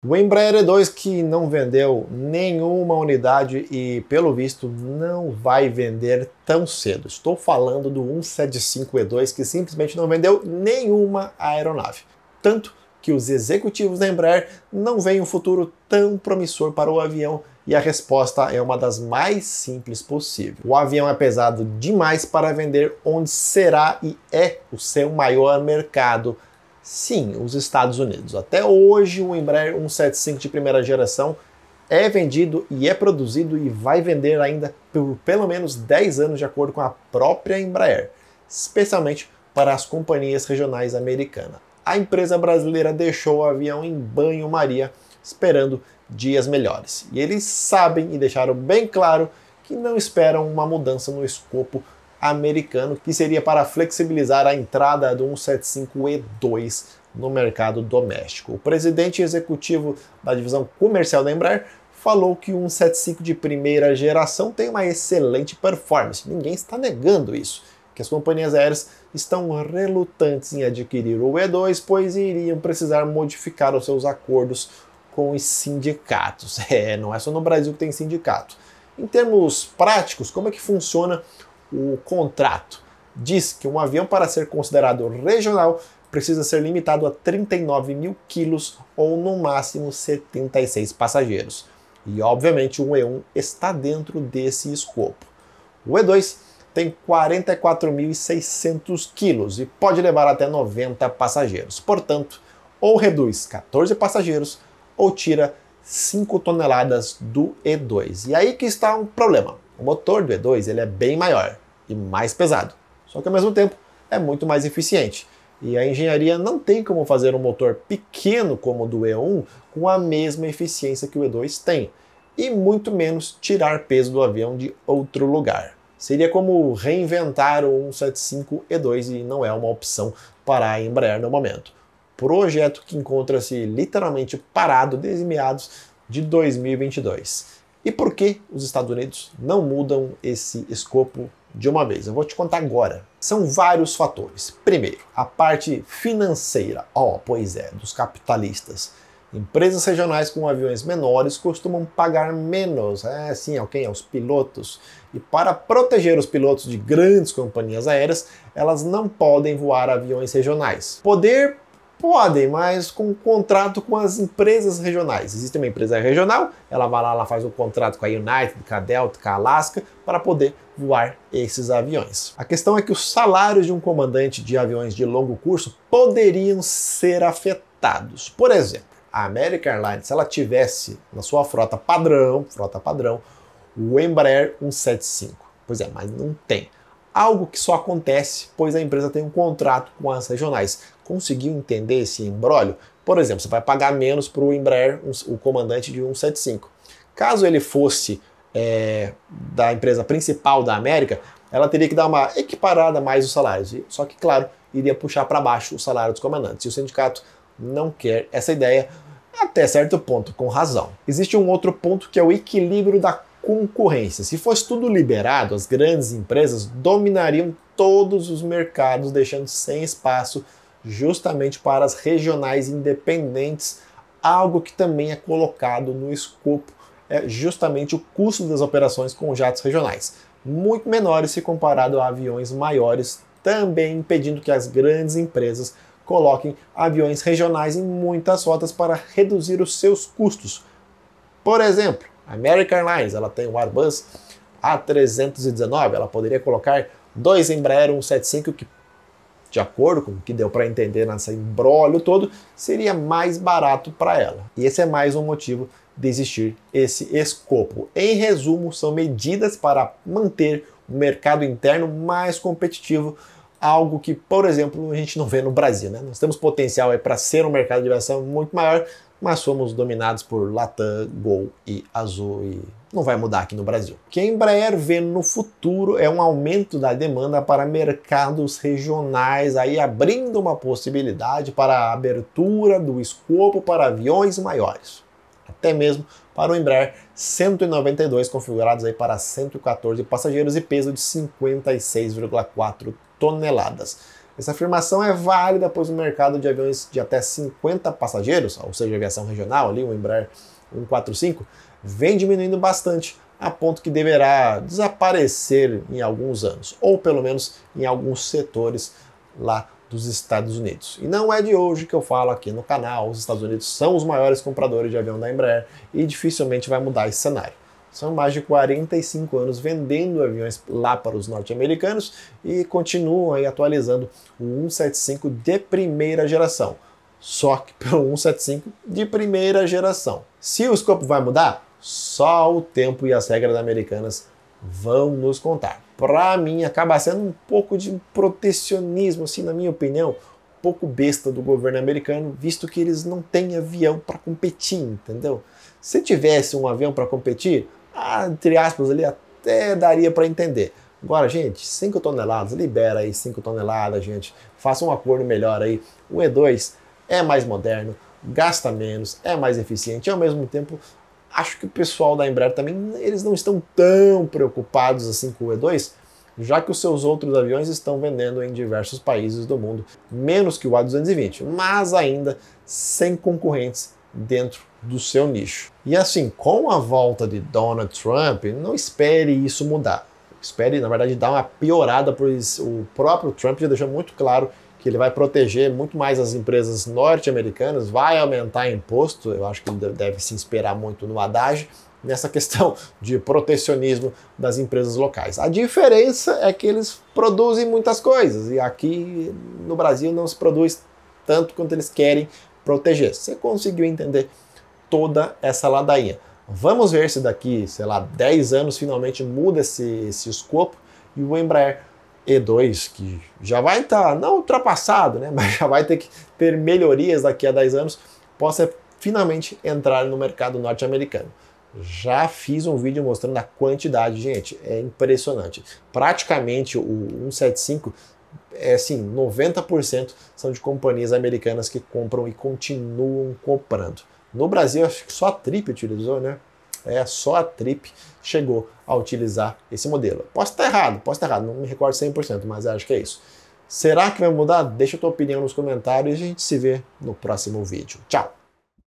O Embraer E2 que não vendeu nenhuma unidade e, pelo visto, não vai vender tão cedo. Estou falando do 175 E2 que simplesmente não vendeu nenhuma aeronave. Tanto que os executivos da Embraer não veem um futuro tão promissor para o avião e a resposta é uma das mais simples possível. O avião é pesado demais para vender onde será e é o seu maior mercado. Sim, os Estados Unidos. Até hoje, o Embraer 175 de primeira geração é vendido e é produzido e vai vender ainda por pelo menos 10 anos, de acordo com a própria Embraer, especialmente para as companhias regionais americanas. A empresa brasileira deixou o avião em banho-maria, esperando dias melhores. E eles sabem e deixaram bem claro que não esperam uma mudança no escopo americano, que seria para flexibilizar a entrada do 175 E2 no mercado doméstico. O presidente executivo da divisão comercial da Embraer falou que o 175 de primeira geração tem uma excelente performance. Ninguém está negando isso, que as companhias aéreas estão relutantes em adquirir o E2, pois iriam precisar modificar os seus acordos com os sindicatos. Não é só no Brasil que tem sindicato. Em termos práticos, como é que funciona o contrato? Diz que um avião, para ser considerado regional, precisa ser limitado a 39 mil quilos ou no máximo 76 passageiros. E obviamente o E1 está dentro desse escopo. O E2 tem 44.600 quilos e pode levar até 90 passageiros. Portanto, ou reduz 14 passageiros ou tira 5 toneladas do E2. E aí que está um problema. O motor do E2 ele é bem maior e mais pesado, só que ao mesmo tempo é muito mais eficiente. E a engenharia não tem como fazer um motor pequeno como o do E1 com a mesma eficiência que o E2 tem, e muito menos tirar peso do avião de outro lugar. Seria como reinventar o 175 E2 e não é uma opção para a Embraer no momento. Projeto que encontra-se literalmente parado desde meados de 2022. E por que os Estados Unidos não mudam esse escopo de uma vez? Eu vou te contar agora. São vários fatores. Primeiro, a parte financeira. Pois é, dos capitalistas. Empresas regionais com aviões menores costumam pagar menos, aos pilotos. E para proteger os pilotos de grandes companhias aéreas, elas não podem voar aviões regionais. Podem, mas com contrato com as empresas regionais. Existe uma empresa regional, ela vai lá, ela faz um contrato com a United, com a Delta, com a Alaska, para poder voar esses aviões. A questão é que os salários de um comandante de aviões de longo curso poderiam ser afetados. Por exemplo, a American Airlines, se ela tivesse na sua frota padrão, o Embraer 175. Pois é, mas não tem. Algo que só acontece pois a empresa tem um contrato com as regionais. Conseguiu entender esse imbróglio? Por exemplo, você vai pagar menos para o Embraer, o comandante de 175. Caso ele fosse da empresa principal da América, ela teria que dar uma equiparada mais os salários. Só que, claro, iria puxar para baixo o salário dos comandantes. E o sindicato não quer essa ideia, até certo ponto, com razão. Existe um outro ponto que é o equilíbrio da concorrência. Se fosse tudo liberado, as grandes empresas dominariam todos os mercados, deixando sem espaço justamente para as regionais independentes, algo que também é colocado no escopo, é justamente o custo das operações com jatos regionais, muito menores se comparado a aviões maiores, também impedindo que as grandes empresas coloquem aviões regionais em muitas rotas para reduzir os seus custos. Por exemplo, a American Airlines, ela tem o Airbus A319, ela poderia colocar 2 Embraer 175 que, de acordo com o que deu para entender nesse imbróglio todo, seria mais barato para ela. E esse é mais um motivo de existir esse escopo. Em resumo, são medidas para manter o mercado interno mais competitivo, algo que, por exemplo, a gente não vê no Brasil, né? Nós temos potencial para ser um mercado de aviação muito maior, mas somos dominados por Latam, Gol e Azul e não vai mudar aqui no Brasil. O que a Embraer vê no futuro é um aumento da demanda para mercados regionais, aí abrindo uma possibilidade para a abertura do escopo para aviões maiores. Até mesmo para o Embraer 192 configurados aí para 114 passageiros e peso de 56,4 toneladas. Essa afirmação é válida, pois o mercado de aviões de até 50 passageiros, ou seja, aviação regional, ali, o Embraer 145, vem diminuindo bastante, a ponto que deverá desaparecer em alguns anos, ou pelo menos em alguns setores lá dos Estados Unidos. E não é de hoje que eu falo aqui no canal, os Estados Unidos são os maiores compradores de avião da Embraer e dificilmente vai mudar esse cenário. São mais de 45 anos vendendo aviões lá para os norte-americanos e continuam aí atualizando o 175 de primeira geração. Só que pelo 175 de primeira geração. Se o escopo vai mudar, só o tempo e as regras americanas vão nos contar. Para mim, acaba sendo um pouco de protecionismo, assim, na minha opinião, um pouco besta do governo americano, visto que eles não têm avião para competir, entendeu? Se tivesse um avião para competir, entre aspas, ali até daria para entender. Agora, gente, 5 toneladas, libera aí 5 toneladas, gente. Faça um acordo melhor aí. O E2 é mais moderno, gasta menos, é mais eficiente e, ao mesmo tempo, acho que o pessoal da Embraer também, eles não estão tão preocupados assim com o E2, já que os seus outros aviões estão vendendo em diversos países do mundo, menos que o A220, mas ainda sem concorrentes dentro do seu nicho. E assim, com a volta de Donald Trump, não espere isso mudar. Espere, na verdade, dar uma piorada, pois o próprio Trump já deixou muito claro que ele vai proteger muito mais as empresas norte-americanas, vai aumentar imposto, eu acho que ele deve se esperar muito no Haddad, nessa questão de protecionismo das empresas locais. A diferença é que eles produzem muitas coisas, e aqui no Brasil não se produz tanto quanto eles querem proteger. Você conseguiu entender toda essa ladainha. Vamos ver se daqui, sei lá, 10 anos finalmente muda esse escopo e o Embraer E2, que já vai estar, não ultrapassado, né, mas já vai ter que ter melhorias daqui a 10 anos, possa finalmente entrar no mercado norte-americano. Já fiz um vídeo mostrando a quantidade, gente, é impressionante. Praticamente o 175, é assim, 90% são de companhias americanas que compram e continuam comprando. No Brasil, acho que só a Trip utilizou, né? Só a Trip chegou a utilizar esse modelo. Posso estar errado, não me recordo 100%, mas acho que é isso. Será que vai mudar? Deixa a tua opinião nos comentários e a gente se vê no próximo vídeo. Tchau!